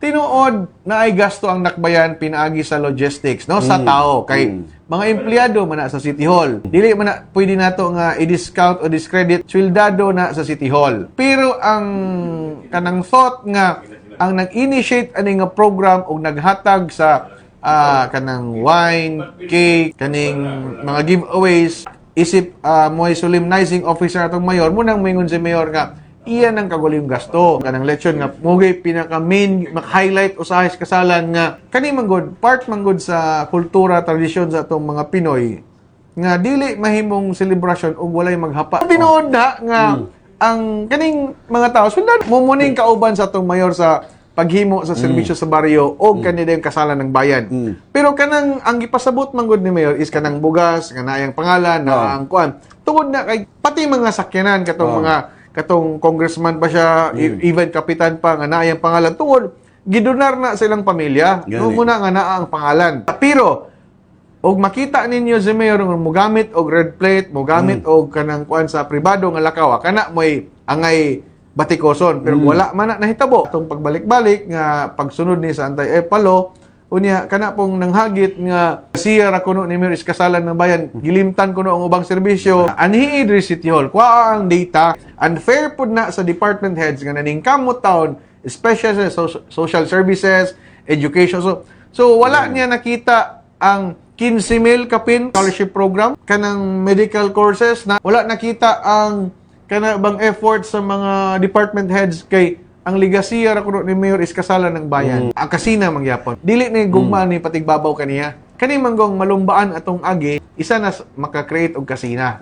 tinuod na ay gasto ang nakbayan pinaagi sa logistics, no, sa tao kay mga empleyado man na sa City Hall. Dili man na pwede nato nga i-discount o discredit swildado na sa City Hall. Pero ang kanang thought nga ang nag-initiate ani nga program og naghatag sa kanang wine, cake, kaning mga giveaways isip mo'y solemnizing officer atong mayor, munang mingon si mayor nga iyan ang kaguliyong gasto. Kanang lechon nga mugay pinaka-main mak-highlight usahay sa kasalan nga kani manggod part manggod sa kultura tradisyon sa atong mga Pinoy nga dili mahimong selebrasyon ug walay maghapa. Tinuod na nga ang kaning mga tao sundan mumuning kauban sa atong mayor sa paghimo sa serbisyo sa baryo o kanila yung kasalan ng bayan. Pero kanang ang gipasabot manggod ni mayor is kanang bugas nga naayang pangalan na ang kuan tungod na kay pati mga sakyanan katong congressman pa siya, even kapitan pa nga naayang pangalan tungod gidonar na silang pamilya. Muna nga naa ang pangalan. Pero og makita ninyo si mayor nga mogamit og red plate, mogamit og kanang kuan sa pribado nga lakaw, kana moy angay batikoson pero wala man na nahitabo atong pagbalik-balik nga pagsunod ni sa Antay-Epalo unya kana pong nanghagit nga siya ra kuno ni mayor is kasalan ng bayan gilimtan kuno ang ubang serbisyo anhi diri City Hall kuha ang data unfair pud na sa department heads nga naning kamot taon especially sa social services, education, so wala niya nakita ang 15,000 kapin scholarship program kanang medical courses na wala nakita ang kana bang effort sa mga department heads kay ang ligasiya ra kuno ni mayor is kasalan ng bayan. Ang kasina mangyapon. Dili ni gugma ni patigbabaw kaniya. Kani manggong malumbaan atong agi isa na maka-create og kasina.